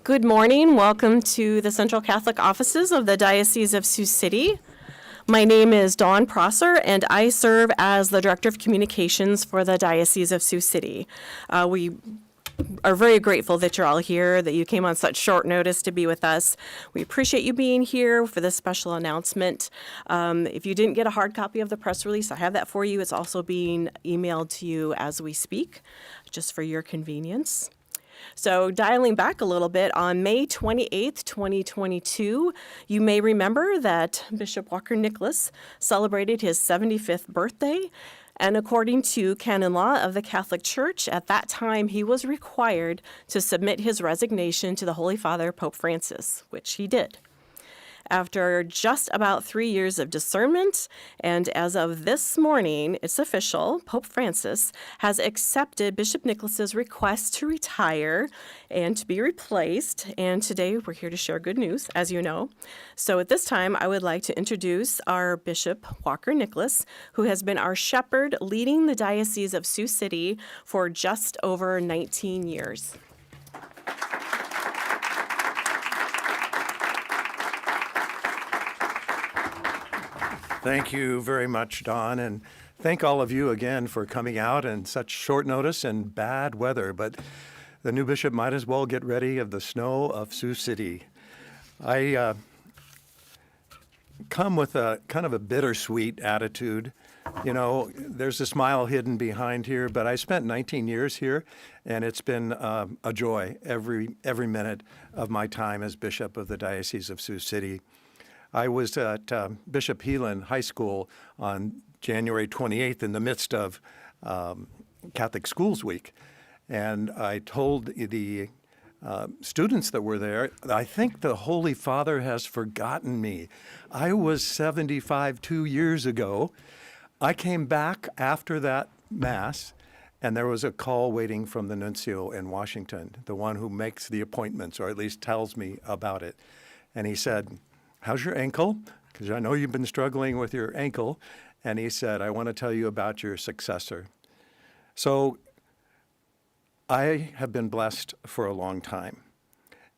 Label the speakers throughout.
Speaker 1: Good morning. Welcome to the Central Catholic Offices of the Diocese of Sioux City. My name is Dawn Prosser, and I serve as the Director of Communications for the Diocese of Sioux City. We are very grateful that you're all here, that you came on such short notice to be with us. We appreciate you being here for this special announcement. If you didn't get a hard copy of the press release, I have that for you. It's also being emailed to you as we speak, just for your convenience. So dialing back a little bit, on May 28th, 2022, you may remember that Bishop Walker Nicholas celebrated his 75th birthday. And according to canon law of the Catholic Church, at that time he was required to submit his resignation to the Holy Father, Pope Francis, which he did. After just about 3 years of discernment, and as of this morning, it's official, Pope Francis has accepted Bishop Nicholas's request to retire and to be replaced. And today we're here to share good news, as you know. So at this time, I would like to introduce our Bishop Walker Nicholas, who has been our shepherd leading the Diocese of Sioux City for just over 19 years.
Speaker 2: Thank you very much, Dawn, and thank all of you again for coming out in such short notice and bad weather, but the new bishop might as well get ready of the snow of Sioux City. I come with a kind of a bittersweet attitude. You know, there's a smile hidden behind here, but I spent 19 years here, and it's been a joy every minute of my time as bishop of the Diocese of Sioux City. I was at Bishop Heelan High School on January 28th in the midst of Catholic Schools Week. And I told the students that were there, I think the Holy Father has forgotten me. I was 75 2 years ago. I came back after that Mass, and there was a call waiting from the nuncio in Washington, the one who makes the appointments, or at least tells me about it. And he said, "How's your ankle? Because I know you've been struggling with your ankle." And he said, "I want to tell you about your successor." So I have been blessed for a long time.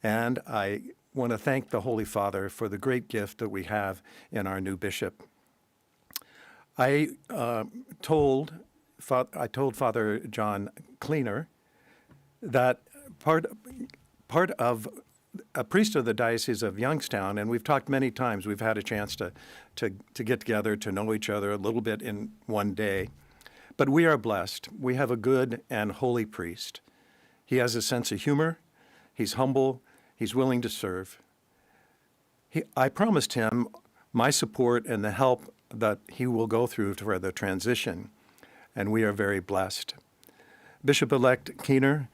Speaker 2: And I want to thank the Holy Father for the great gift that we have in our new bishop. I told Father John Keehner that part of a priest of the Diocese of Youngstown, and we've talked many times, we've had a chance to get together, to know each other a little bit in one day. But we are blessed. We have a good and holy priest. He has a sense of humor. He's humble. He's willing to serve. I promised him my support and the help that he will go through for the transition, and we are very blessed. Bishop-elect Keehner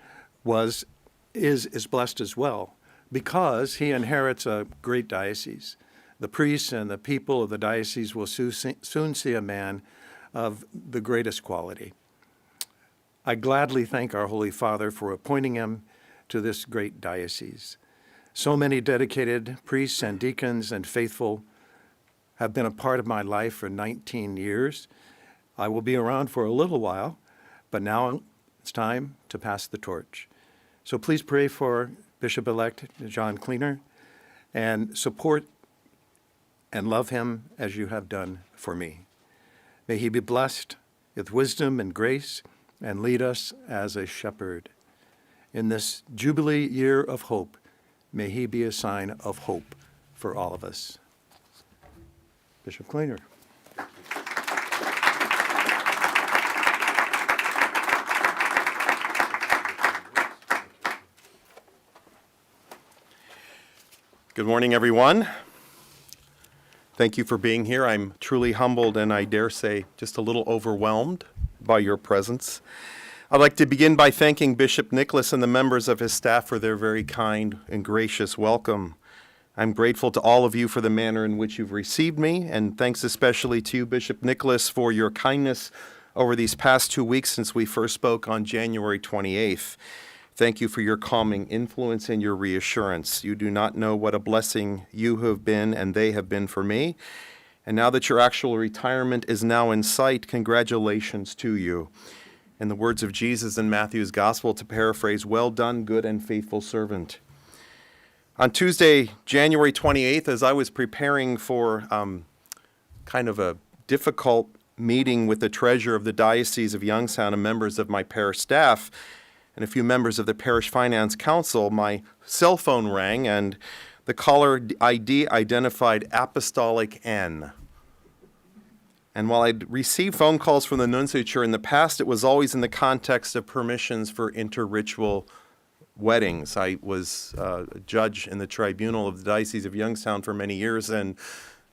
Speaker 2: is blessed as well, because he inherits a great diocese. The priests and the people of the diocese will soon see a man of the greatest quality. I gladly thank our Holy Father for appointing him to this great diocese. So many dedicated priests and deacons and faithful have been a part of my life for 19 years. I will be around for a little while, but now it's time to pass the torch. So please pray for Bishop-elect John Keehner, and support and love him as you have done for me. May he be blessed with wisdom and grace and lead us as a shepherd. In this Jubilee year of hope, may he be a sign of hope for all of us. Bishop Keehner.
Speaker 3: Good morning, everyone. Thank you for being here. I'm truly humbled and I dare say just a little overwhelmed by your presence. I'd like to begin by thanking Bishop Nicholas and the members of his staff for their very kind and gracious welcome. I'm grateful to all of you for the manner in which you've received me, and thanks especially to you, Bishop Nicholas, for your kindness over these past 2 weeks since we first spoke on January 28th. Thank you for your calming influence and your reassurance. You do not know what a blessing you have been and they have been for me. And now that your actual retirement is now in sight, congratulations to you. In the words of Jesus in Matthew's Gospel, to paraphrase, "Well done, good and faithful servant." On Tuesday, January 28th, as I was preparing for kind of a difficult meeting with the treasurer of the Diocese of Youngstown and members of my parish staff and a few members of the Parish Finance Council, my cell phone rang and the caller ID identified Apostolic N. And while I'd received phone calls from the nunciature in the past, it was always in the context of permissions for interritual weddings. I was a judge in the tribunal of the Diocese of Youngstown for many years and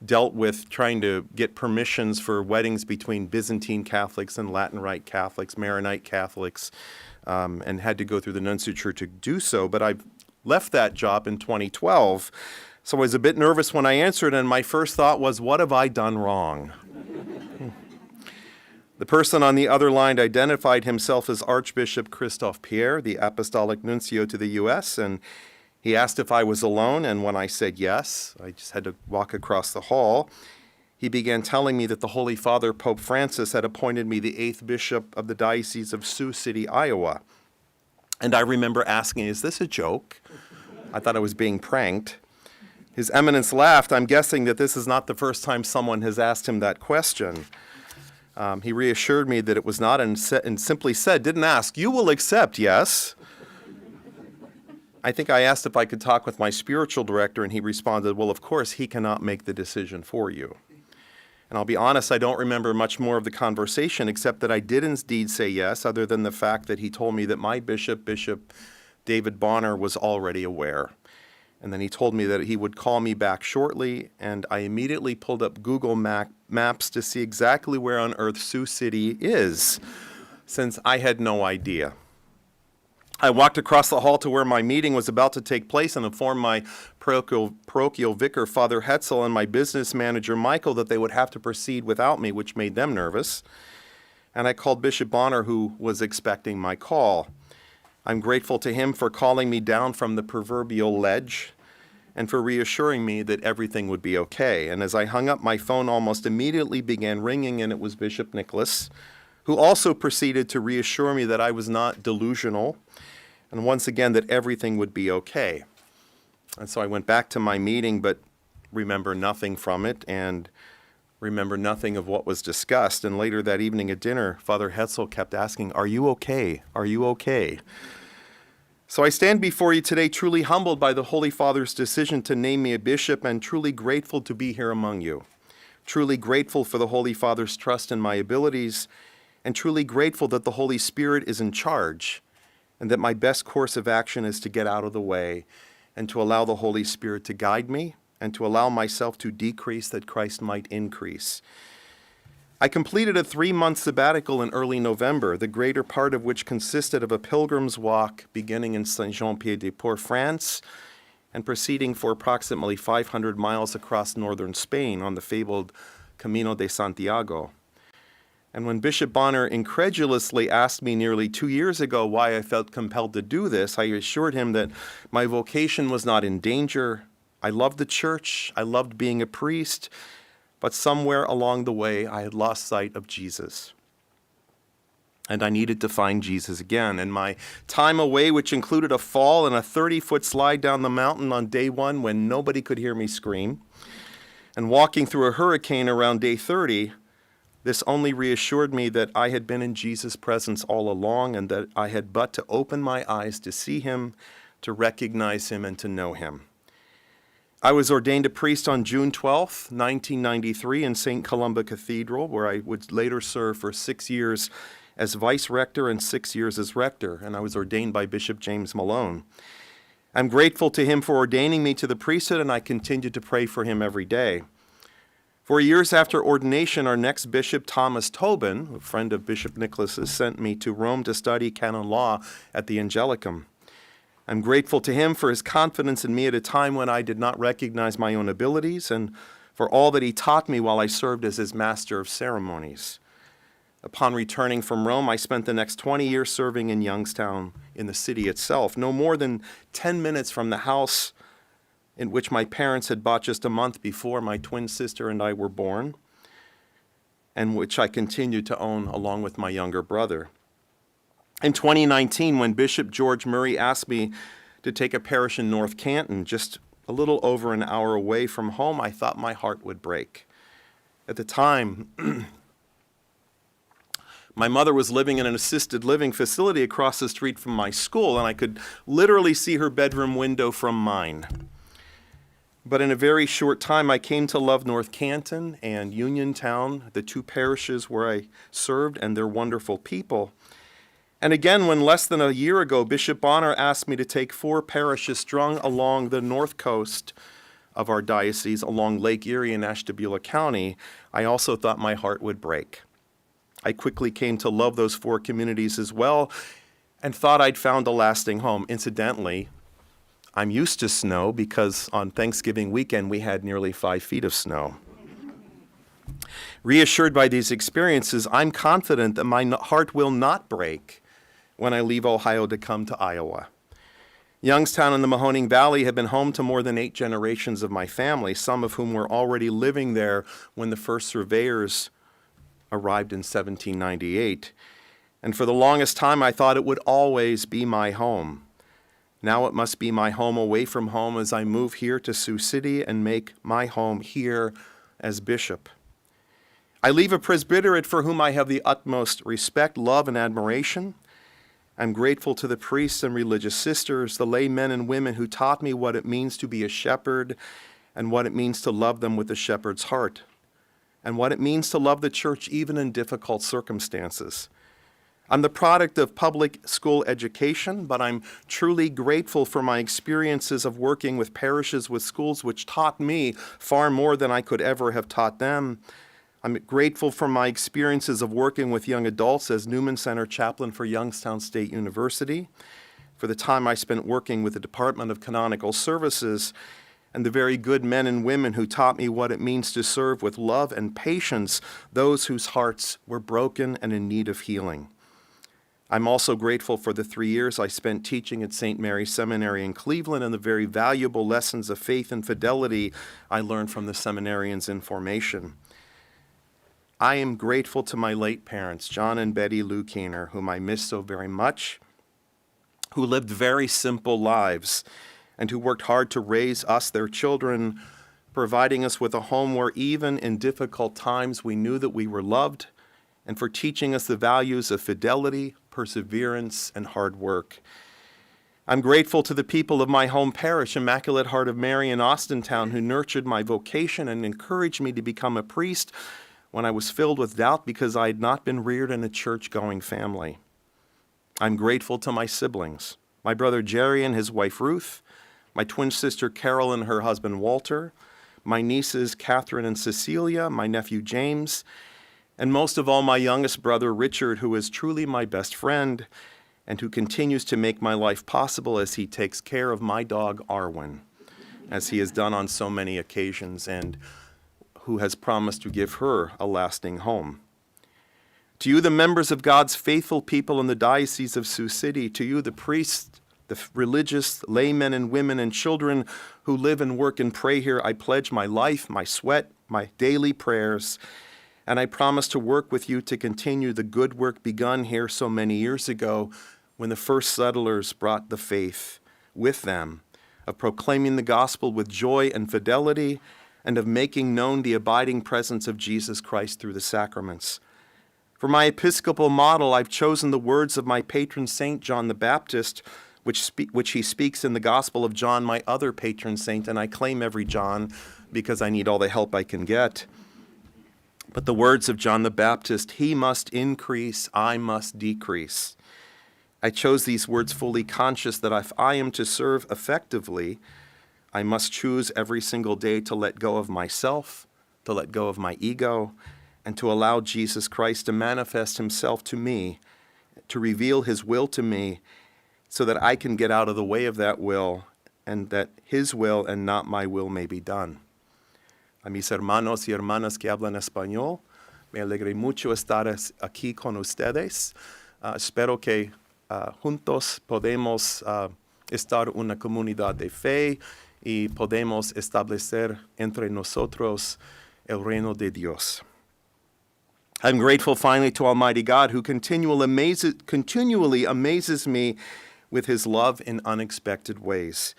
Speaker 3: dealt with trying to get permissions for weddings between Byzantine Catholics and Latin Rite Catholics, Maronite Catholics, and had to go through the nunciature to do so. But I left that job in 2012, so I was a bit nervous when I answered, and my first thought was, what have I done wrong? The person on the other line identified himself as Archbishop Christophe Pierre, the Apostolic Nuncio to the U.S., and he asked if I was alone, and when I said yes, I just had to walk across the hall. He began telling me that the Holy Father, Pope Francis, had appointed me the 8th Bishop of the Diocese of Sioux City, Iowa. And I remember asking, is this a joke? I thought I was being pranked. His Eminence laughed. I'm guessing that this is not the first time someone has asked him that question. He reassured me that it was not and simply said, didn't ask, you will accept, yes? I think I asked if I could talk with my spiritual director, and he responded, well, of course, he cannot make the decision for you. And I'll be honest, I don't remember much more of the conversation, except that I did indeed say yes, other than the fact that he told me that my bishop, Bishop David Bonner, was already aware. And then he told me that he would call me back shortly, and I immediately pulled up Google Maps to see exactly where on earth Sioux City is, since I had no idea. I walked across the hall to where my meeting was about to take place and informed my parochial vicar, Father Hetzel, and my business manager, Michael, that they would have to proceed without me, which made them nervous. And I called Bishop Bonner, who was expecting my call. I'm grateful to him for calling me down from the proverbial ledge and for reassuring me that everything would be okay. And as I hung up, my phone almost immediately began ringing, and it was Bishop Nicholas, who also proceeded to reassure me that I was not delusional, and once again that everything would be okay. And so I went back to my meeting, but remember nothing from it, and remember nothing of what was discussed. And later that evening at dinner, Father Hetzel kept asking, are you okay? Are you okay? So I stand before you today truly humbled by the Holy Father's decision to name me a bishop, and truly grateful to be here among you. Truly grateful for the Holy Father's trust in my abilities, and truly grateful that the Holy Spirit is in charge, and that my best course of action is to get out of the way and to allow the Holy Spirit to guide me, and to allow myself to decrease that Christ might increase. I completed a 3-month sabbatical in early November, the greater part of which consisted of a pilgrim's walk beginning in Saint-Jean-Pied-de-Port, France, and proceeding for approximately 500 miles across northern Spain on the fabled Camino de Santiago. And when Bishop Bonner incredulously asked me nearly 2 years ago why I felt compelled to do this, I assured him that my vocation was not in danger. I loved the church, I loved being a priest, but somewhere along the way I had lost sight of Jesus. And I needed to find Jesus again. And my time away, which included a fall and a 30-foot slide down the mountain on day 1 when nobody could hear me scream, and walking through a hurricane around day 30, this only reassured me that I had been in Jesus' presence all along, and that I had but to open my eyes to see him, to recognize him, and to know him. I was ordained a priest on June 12, 1993 in St. Columba Cathedral, where I would later serve for 6 years as vice-rector and 6 years as rector, and I was ordained by Bishop James Malone. I'm grateful to him for ordaining me to the priesthood, and I continue to pray for him every day. 4 years after ordination, our next bishop, Thomas Tobin, a friend of Bishop Nicholas's, sent me to Rome to study canon law at the Angelicum. I'm grateful to him for his confidence in me at a time when I did not recognize my own abilities, and for all that he taught me while I served as his master of ceremonies. Upon returning from Rome, I spent the next 20 years serving in Youngstown, in the city itself, no more than 10 minutes from the house in which my parents had bought just a month before my twin sister and I were born, and which I continued to own along with my younger brother. In 2019, when Bishop George Murray asked me to take a parish in North Canton, just a little over an hour away from home, I thought my heart would break. At the time, my mother was living in an assisted living facility across the street from my school, and I could literally see her bedroom window from mine. But in a very short time, I came to love North Canton and Uniontown, the two parishes where I served, and their wonderful people. And again, when less than a year ago, Bishop Bonner asked me to take 4 parishes strung along the north coast of our diocese, along Lake Erie in Ashtabula County, I also thought my heart would break. I quickly came to love those 4 communities as well and thought I'd found a lasting home. Incidentally, I'm used to snow because on Thanksgiving weekend we had nearly 5 feet of snow. Reassured by these experiences, I'm confident that my heart will not break when I leave Ohio to come to Iowa. Youngstown and the Mahoning Valley have been home to more than 8 generations of my family, some of whom were already living there when the first surveyors arrived in 1798. And for the longest time, I thought it would always be my home. Now it must be my home away from home as I move here to Sioux City and make my home here as bishop. I leave a presbyterate for whom I have the utmost respect, love, and admiration. I'm grateful to the priests and religious sisters, the lay men and women who taught me what it means to be a shepherd and what it means to love them with a shepherd's heart, and what it means to love the church even in difficult circumstances. I'm the product of public school education, but I'm truly grateful for my experiences of working with parishes with schools which taught me far more than I could ever have taught them. I'm grateful for my experiences of working with young adults as Newman Center chaplain for Youngstown State University, for the time I spent working with the Department of Canonical Services, and the very good men and women who taught me what it means to serve with love and patience those whose hearts were broken and in need of healing. I'm also grateful for the 3 years I spent teaching at St. Mary's Seminary in Cleveland and the very valuable lessons of faith and fidelity I learned from the seminarians in formation. I am grateful to my late parents, John and Betty Lou Keehner, whom I miss so very much, who lived very simple lives and who worked hard to raise us, their children, providing us with a home where even in difficult times we knew that we were loved, and for teaching us the values of fidelity, perseverance, and hard work. I'm grateful to the people of my home parish, Immaculate Heart of Mary in Austintown, who nurtured my vocation and encouraged me to become a priest when I was filled with doubt because I had not been reared in a church-going family. I'm grateful to my siblings, my brother Jerry and his wife Ruth, my twin sister Carol and her husband Walter, my nieces Catherine and Cecilia, my nephew James, and most of all my youngest brother Richard, who is truly my best friend and who continues to make my life possible as he takes care of my dog Arwen, as he has done on so many occasions, and who has promised to give her a lasting home. To you, the members of God's faithful people in the Diocese of Sioux City, to you, the priests, the religious, laymen and women and children who live and work and pray here, I pledge my life, my sweat, my daily prayers, and I promise to work with you to continue the good work begun here so many years ago when the first settlers brought the faith with them, of proclaiming the gospel with joy and fidelity, and of making known the abiding presence of Jesus Christ through the sacraments. For my episcopal model, I've chosen the words of my patron saint, John the Baptist, which he speaks in the Gospel of John, my other patron saint, and I claim every John because I need all the help I can get. But the words of John the Baptist, he must increase, I must decrease. I chose these words fully conscious that if I am to serve effectively, I must choose every single day to let go of myself, to let go of my ego, and to allow Jesus Christ to manifest himself to me, to reveal his will to me, so that I can get out of the way of that will, and that his will and not my will may be done. A mis hermanos y hermanas que hablan español, me alegré mucho estar aquí con ustedes. Espero que juntos podemos estar una comunidad de fe y podemos establecer entre nosotros el reino de Dios. I'm grateful finally to Almighty God, who continually amazes me with his love in unexpected ways.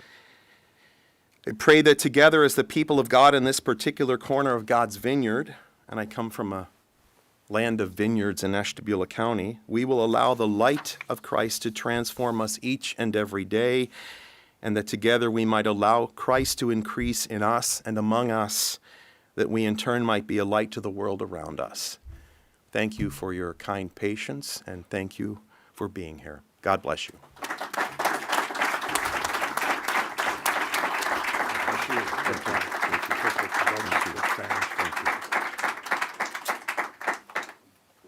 Speaker 3: I pray that together as the people of God in this particular corner of God's vineyard, and I come from a land of vineyards in Ashtabula County, we will allow the light of Christ to transform us each and every day, and that together we might allow Christ to increase in us and among us, that we in turn might be a light to the world around us. Thank you for your kind patience, and thank you for being here. God bless you.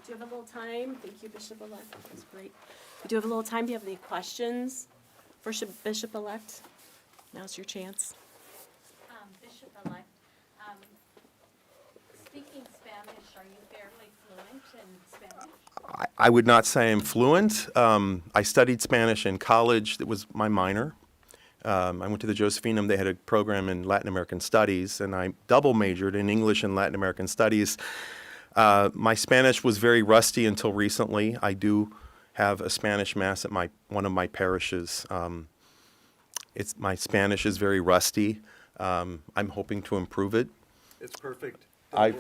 Speaker 1: Do you have a little time? Thank you, Bishop-elect. That was great. We do have a little time. Do you have any questions for Bishop-elect? Now's your chance.
Speaker 4: Bishop-elect, speaking Spanish, are you fairly fluent in Spanish?
Speaker 3: I would not say I'm fluent. I studied Spanish in college. That was my minor. I went to the Josephinum. They had a program in Latin American Studies, and I double majored in English and Latin American Studies. My Spanish was very rusty until recently. I do have a Spanish Mass at one of my parishes. My Spanish is very rusty. I'm hoping to improve it.
Speaker 2: It's perfect.
Speaker 3: I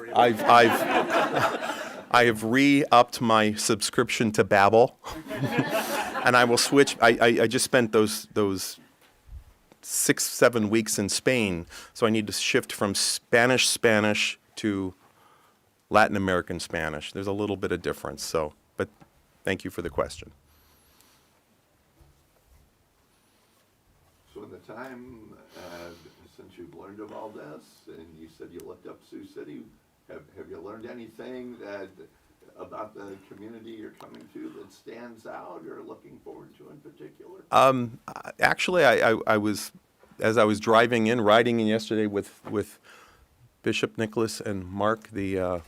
Speaker 3: have re-upped my subscription to Babbel, and I will switch. I just spent those 6-7 weeks in Spain, so I need to shift from Spanish to Latin American Spanish. There's a little bit of difference, but thank you for the question.
Speaker 5: So in the time since you've learned of all this, and you said you looked up Sioux City, have you learned anything about the community you're coming to that stands out or looking forward to in particular?
Speaker 3: Actually, I was, as I was riding in yesterday with Bishop Nicholas and Mark, the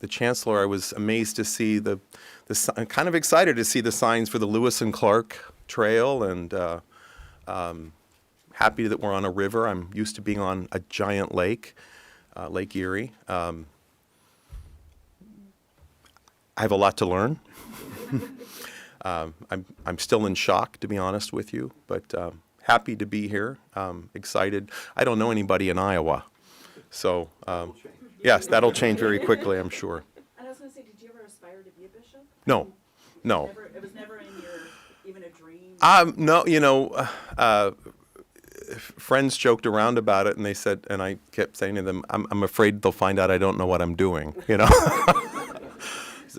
Speaker 3: Chancellor, I was amazed to see kind of excited to see the signs for the Lewis and Clark Trail, and happy that we're on a river. I'm used to being on a giant lake, Lake Erie. I have a lot to learn. I'm still in shock, to be honest with you, but happy to be here. Excited. I don't know anybody in Iowa, so yes, that'll change very quickly, I'm sure.
Speaker 6: And I was going to say, did you ever aspire to be a bishop?
Speaker 3: No.
Speaker 6: It was never in your, even a dream?
Speaker 3: No, friends joked around about it, and they said, and I kept saying to them, I'm afraid they'll find out I don't know what I'm doing,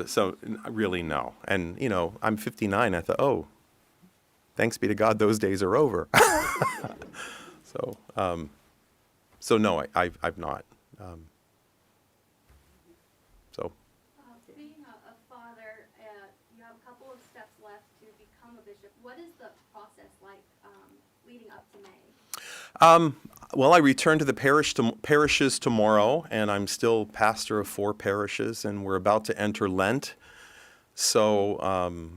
Speaker 3: So really, no. And, I'm 59. I thought, oh, thanks be to God, those days are over. So no, I've not.
Speaker 4: Being a father, you have a couple of steps left to become a bishop. What is the process like leading up to May?
Speaker 3: Well, I return to the parishes tomorrow, and I'm still pastor of 4 parishes, and we're about to enter Lent. So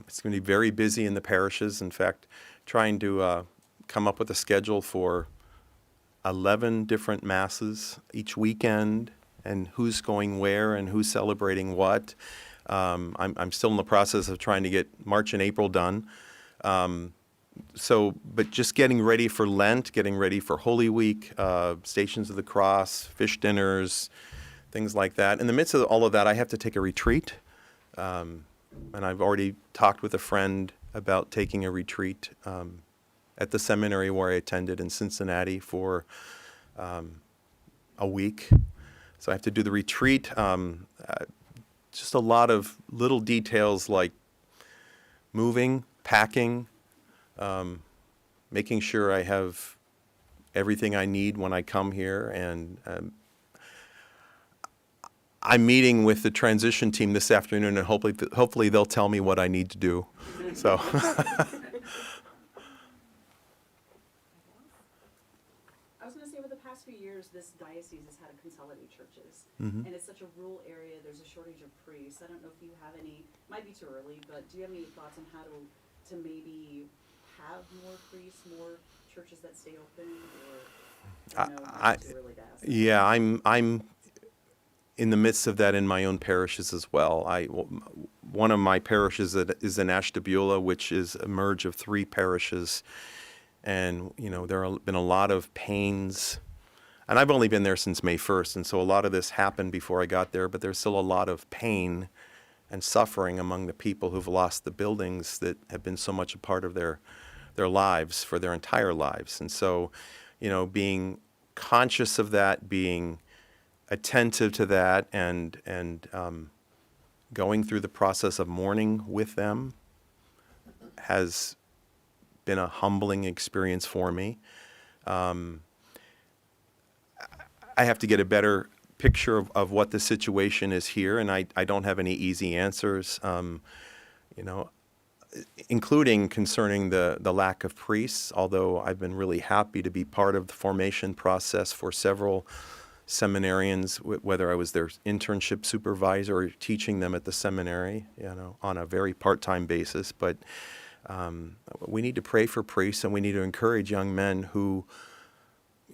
Speaker 3: it's going to be very busy in the parishes. In fact, trying to come up with a schedule for 11 different masses each weekend, and who's going where and who's celebrating what. I'm still in the process of trying to get March and April done. But just getting ready for Lent, getting ready for Holy Week, Stations of the Cross, fish dinners, things like that. In the midst of all of that, I have to take a retreat. And I've already talked with a friend about taking a retreat at the seminary where I attended in Cincinnati for a week. So I have to do the retreat. Just a lot of little details like moving, packing, making sure I have everything I need when I come here, and I'm meeting with the transition team this afternoon, and hopefully they'll tell me what I need to do. So.
Speaker 6: I was going to say, over the past few years, this diocese has had to consolidate churches.
Speaker 3: Mm-hmm.
Speaker 6: And it's such a rural area, there's a shortage of priests. I don't know if you have any, might be too early, but do you have any thoughts on how to maybe have more priests, more churches that stay open, or I know it might be too early to ask?
Speaker 3: Yeah, I'm in the midst of that in my own parishes as well. one of my parishes is in Ashtabula, which is a merge of 3 parishes. And, there have been a lot of pains. And I've only been there since May 1st, and so a lot of this happened before I got there, but there's still a lot of pain and suffering among the people who've lost the buildings that have been so much a part of their lives for their entire lives. And so, being conscious of that, being attentive to that, and going through the process of mourning with them has been a humbling experience for me. I have to get a better picture of what the situation is here, and I don't have any easy answers, including concerning the lack of priests, although I've been really happy to be part of the formation process for several seminarians, whether I was their internship supervisor or teaching them at the seminary, on a very part-time basis. But we need to pray for priests, and we need to encourage young men who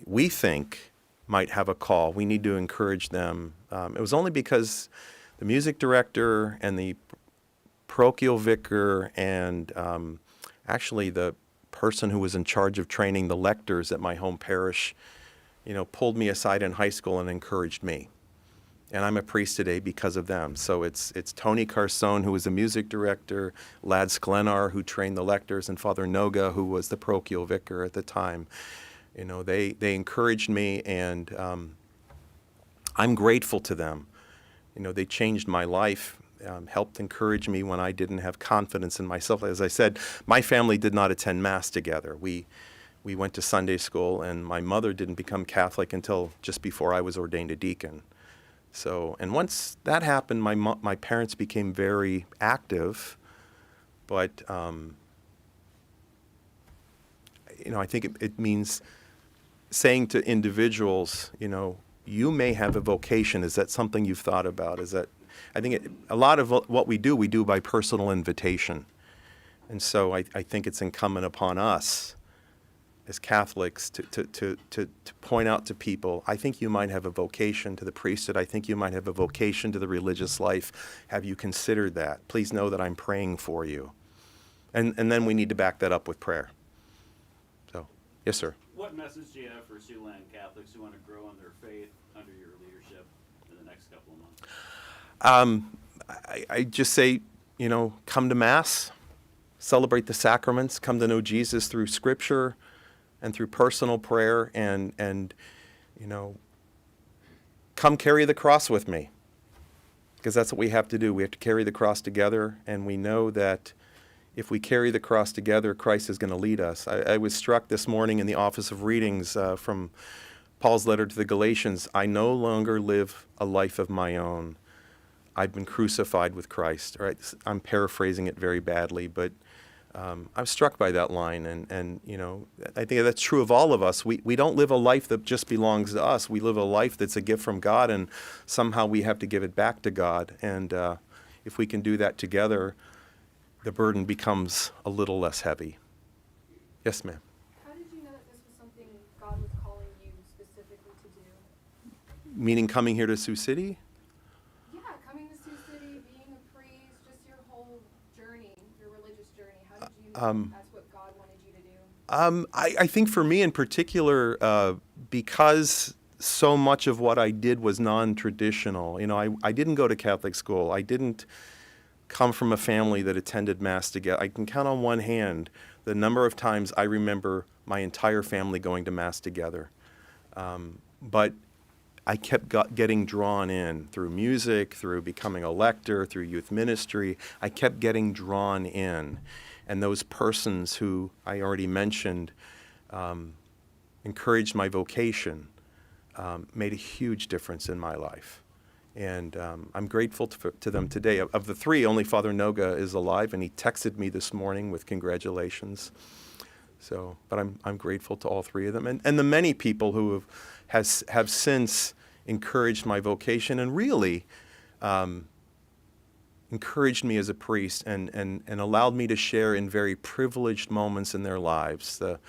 Speaker 3: we think might have a call. We need to encourage them. It was only because the music director and the parochial vicar and actually the person who was in charge of training the lectors at my home parish, pulled me aside in high school and encouraged me. And I'm a priest today because of them. So it's Tony Carson, who was the music director, Lad Sklenar, who trained the lectors, and Father Noga, who was the parochial vicar at the time. They encouraged me, and I'm grateful to them. They changed my life, helped encourage me when I didn't have confidence in myself. As I said, my family did not attend Mass together. We went to Sunday school, and my mother didn't become Catholic until just before I was ordained a deacon. So, and once that happened, my parents became very active, but I think it means saying to individuals, you may have a vocation. Is that something you've thought about? I think a lot of what we do by personal invitation. And so I think it's incumbent upon us as Catholics to point out to people, I think you might have a vocation to the priesthood. I think you might have a vocation to the religious life. Have you considered that? Please know that I'm praying for you. And then we need to back that up with prayer. So, yes, sir.
Speaker 7: What message do you have for Siouxland Catholics who want to grow in their faith under your leadership in the next couple of months?
Speaker 3: I just say, come to Mass, celebrate the sacraments, come to know Jesus through Scripture and through personal prayer, and come carry the cross with me, because that's what we have to do. We have to carry the cross together, and we know that if we carry the cross together, Christ is going to lead us. I was struck this morning in the Office of Readings from Paul's letter to the Galatians. I no longer live a life of my own. I've been crucified with Christ. All right, I'm paraphrasing it very badly, but I'm struck by that line. And I think that's true of all of us. We don't live a life that just belongs to us. We live a life that's a gift from God, and somehow we have to give it back to God. And if we can do that together, the burden becomes a little less heavy. Yes, ma'am.
Speaker 4: How did you know that this was something God was calling you specifically to do?
Speaker 3: Meaning coming here to Sioux City?
Speaker 4: Yeah, coming to Sioux City, being a priest, just your whole journey, your religious journey. How did you know that's what God wanted you to do?
Speaker 3: I think for me in particular, because so much of what I did was non-traditional. I didn't go to Catholic school. I didn't come from a family that attended Mass together. I can count on one hand the number of times I remember my entire family going to Mass together. But I kept getting drawn in through music, through becoming a lector, through youth ministry. I kept getting drawn in. And those persons who I already mentioned encouraged my vocation, made a huge difference in my life. And I'm grateful to them today. Of the 3, only Father Noga is alive, and he texted me this morning with congratulations. So, but I'm grateful to all 3 of them, and the many people who have since encouraged my vocation and really encouraged me as a priest and allowed me to share in very privileged moments in their lives, the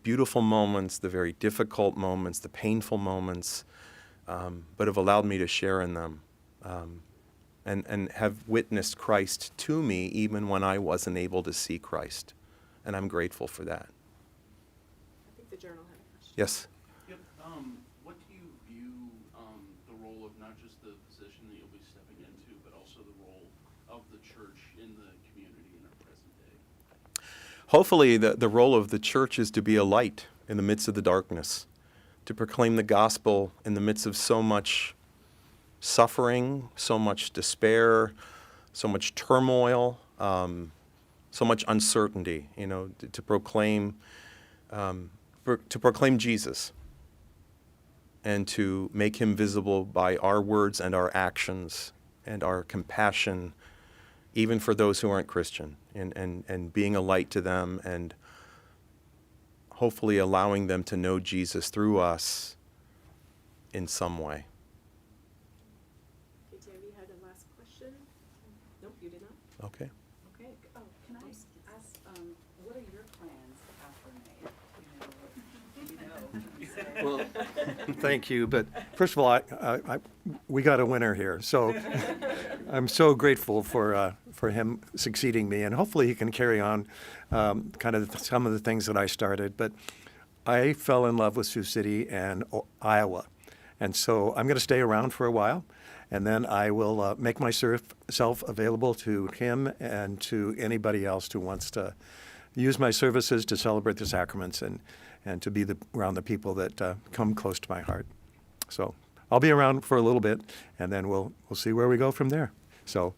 Speaker 3: beautiful moments, the very difficult moments, the painful moments. But have allowed me to share in them. and have witnessed Christ to me even when I wasn't able to see Christ. And I'm grateful for that.
Speaker 1: I think the journal had a question.
Speaker 3: Yes?
Speaker 8: Yep. What do you view the role of not just the position that you'll be stepping into, but also the role of the church in the community in our present day?
Speaker 3: Hopefully, the role of the church is to be a light in the midst of the darkness, to proclaim the gospel in the midst of so much suffering, so much despair, so much turmoil, so much uncertainty. To proclaim Jesus, and to make him visible by our words and our actions and our compassion, even for those who aren't Christian, and being a light to them, and hopefully allowing them to know Jesus through us in some way.
Speaker 1: Okay, Tammy had a last question? Nope, you did not?
Speaker 3: Okay.
Speaker 6: Okay, oh, can I ask, what are your plans after May?
Speaker 2: Well, thank you, but first of all, we got a winner here, so I'm so grateful for him succeeding me, and hopefully he can carry on kind of some of the things that I started. But I fell in love with Sioux City and Iowa, and so I'm going to stay around for a while, and then I will make myself available to him and to anybody else who wants to use my services to celebrate the sacraments and to be around the people that come close to my heart. So I'll be around for a little bit, and then we'll see where we go from there. So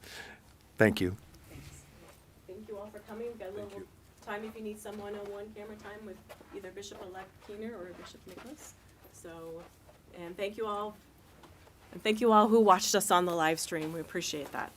Speaker 2: thank you.
Speaker 1: Thank you all for coming. We've got a little time if you need some one-on-one camera time with either Bishop-elect Keehner or Bishop Nicholas. So, and thank you all. And thank you all who watched us on the live stream. We appreciate that.